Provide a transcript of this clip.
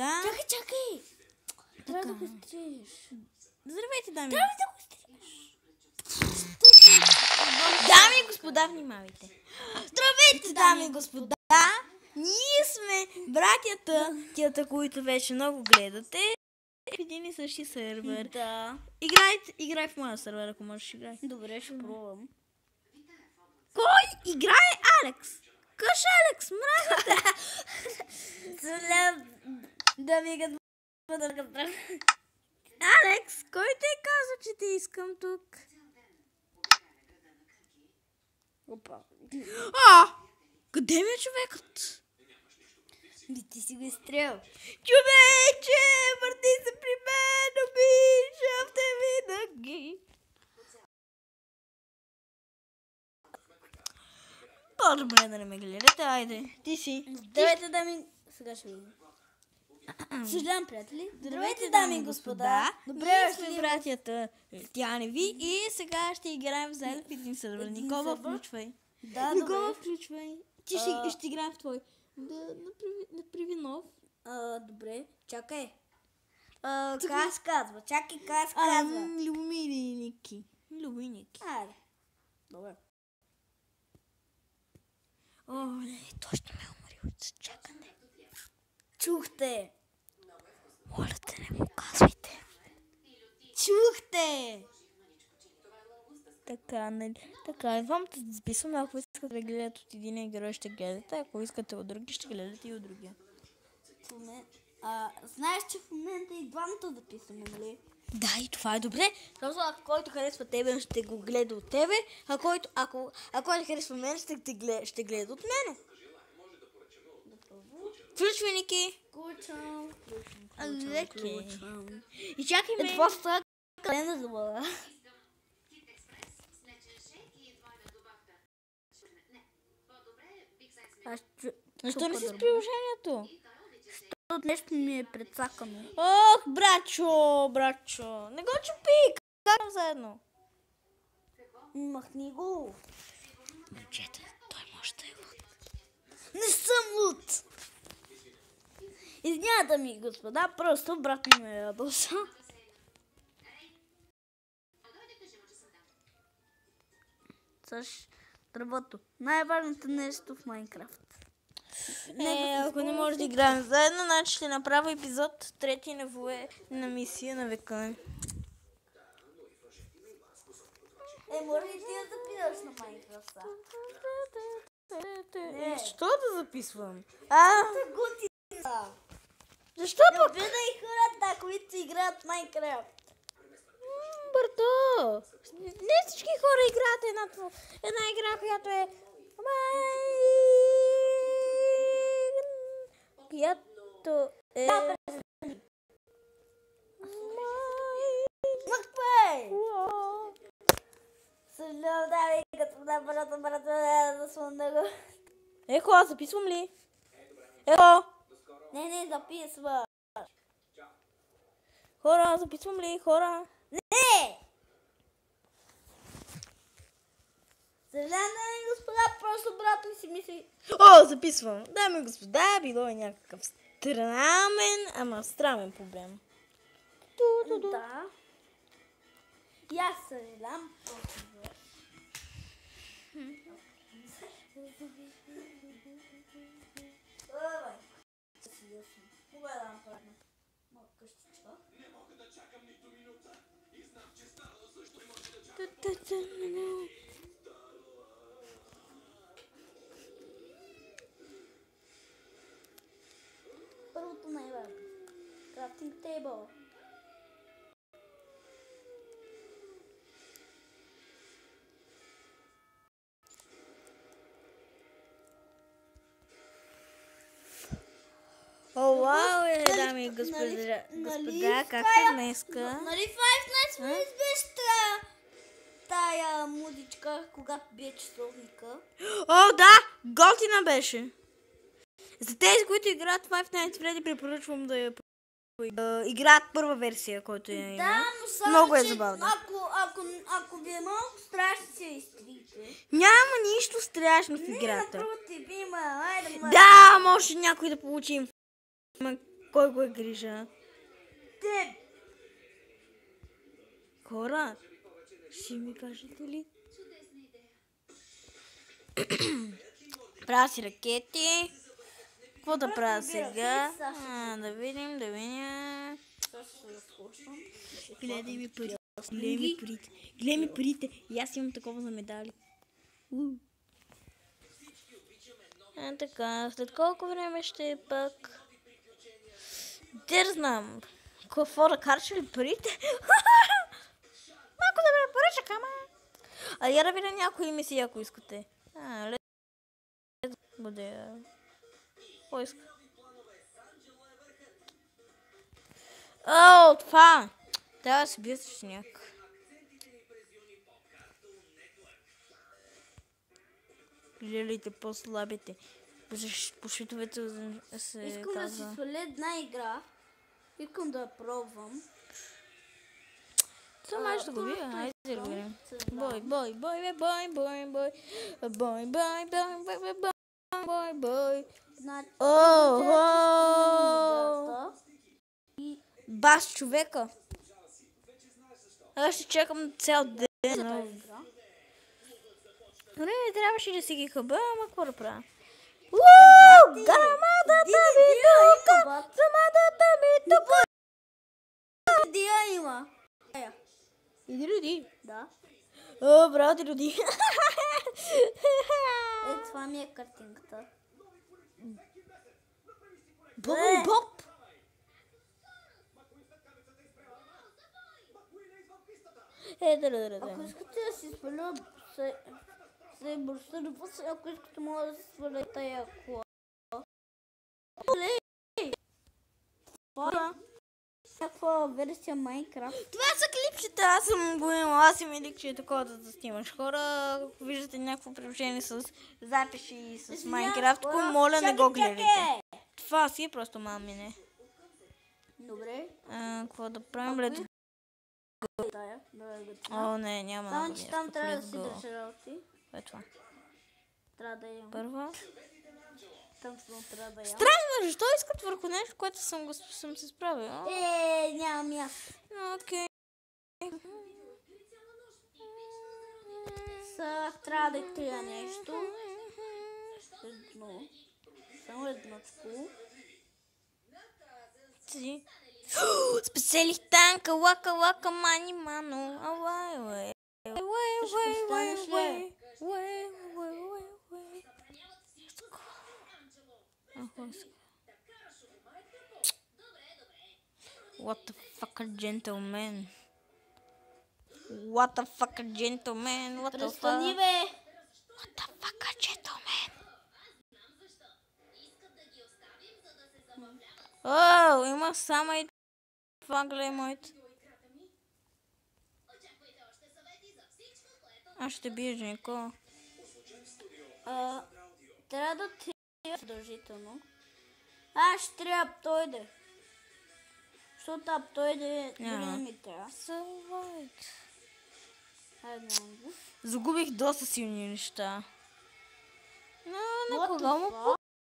Да. Чакай! Трябва да го изтриш. Здравейте, дами. Трябва да го изтриш. Дами и господа, внимавайте. Здравейте, дами и господа. Ние сме братята, които вече много гледате. В един и същи сервер. Да. Играй в моя сервер, ако можеш играй. Добре, ще пробвам. Кой играе Алекс? Къш Алекс, мразя. Да ми го Алекс, кой те каза, че те искам тук? Опа. Къде ми е човекът? Ти си го изстрел. Човече, върти се при мен, обичам те винаги. По-добре да не ме гледате, айде. Ти си. Здравейте, дами... Сега ще видим. Съжалявам, приятели. Здравейте, дами и господа. Добре сме братята Тяneви и сега ще играем заедно в един сервер. Никола, включвай. Да, Никола, добре. включвай. Ти ще играем в твой. Направи нов. Добре, чакай. Как се казва? Чакай, как се казва? Любомир и Ники. Люби Ники. Айде. Добре. Оле, той ще ме умори от чакане. Чухте. Моля те, не му казвайте. Чухте. Така, нали? Така, идвам да записваме, ако искате да гледате от един герой, ще гледате, ако искате от други, ще гледате и от другия. Знаеш, че в момента и двамата записваме, нали? Да, и това е добре. Просто ако който харесва тебе, ще го гледа от тебе, а който харесва мен, ще гледа от мене. Включвай, Ники. Включвам. Леки. И чакай ме. Това става калена за бъда. Защо не си с приложението? Защото нещо ми е прецакано. Ох, брачо. Не го чупи. Карам заедно. Махни го. Момчета, той може да е луд. Не съм луд. Извинявайте ми, господа, просто брат ми ме ядоса. Също дървото. Най-важното нещо в Майнкрафт. Ако не може да играем заедно, значи ще направя епизод трети на мисия на века. Може ли ти да записаш на Майнкрафт? Защо да записвам? Защо Не пък? обидай хората, които играят в Майнкрафт. Бърто! Не всички хора играят една игра, която е... Която е... Мъкпай! Съжалявам, дами и господа, брата, да слънна го. Ехо, аз записвам ли? Ехо! Не, записва. Хора, записвам ли? Хора? Не! Съжалявам, дами и господа, просто брат ми си мисли... Записвам. Дами и господа, било е някакъв странен проблем. Да. И аз съжалявам. Първото най-важно. Крафтинг тейбъл. Вау, дами и господа, как сте днеска? Нали Five Nights at Freddy's тая музичка, когато бие часовника? Да, готина беше. За тези, които играят Five Nights at Freddy, препоръчвам да я играят първа версия, който я има. Да, но само, много е че забавно. ако ви е малко страшно, се изтрите. Няма нищо страшно в Не, играта. напротив, има. Айде, Да, може някой да получи Кой го е грижа? Те! Хора, ще ми кажете ли? Правя си ракети. Какво да правя сега? Да видим. Гледай ми парите. Гледай ми парите. И аз имам такова за медали. Така, след колко време ще е пак? Де знам. Какво да карча ли парите? Малко да ме поръча, ама. А я да видя някои мисии, ако искате. Бъде. Кой иска? О, това! Трябва да се бие с сняг. Гледайте по-слабите. По шитовете се Искам да си сваля една игра. Искам да я пробвам. Това може да го видя. Айде да го видим. Бой. Бас човека. Аз ще чакам цял ден. Не, трябваше да си ги хъба, ама какво да правя? Грамадата ми тука! Грамадата ми тука! Дия има. Иди, Руди. Да. О, браво ти, Руди. Това ми е картинката. Боп. Ако искате да си сваля Сейбър Сървъс, ако искате мога да си сваля тая кола. Каква версия Майнкрафт? Това са клипчета, аз съм го имала, аз им едик, че е такова да снимаш хора. Ако виждате някакво приложение с записи и с Майнкрафт, моля не го гледайте. Това си е просто мамине. Добре. Какво да правим? Лето. О, не, няма. Само, че там трябва да си държа работи. Е това. Трябва да имам. Първо. Там трябва да имам. Странно, защо искат върху нещо, което съм се справил? Нямам ясно. Окей. Сега трябва да изтрия нещо. Едно. Само едночко. Специалих танка, лака, мани, мано. Away. What the fuck a gentleman. What the fuck a gentleman. What the fuck a gentleman. О, има само и това, гледай моите. Аз ще бия Женко. Трябва да трия задължително. Аз ще трябва Аптоиде. Защото Аптоиде дори не ми трябва. Загубих доста силни неща. На кого му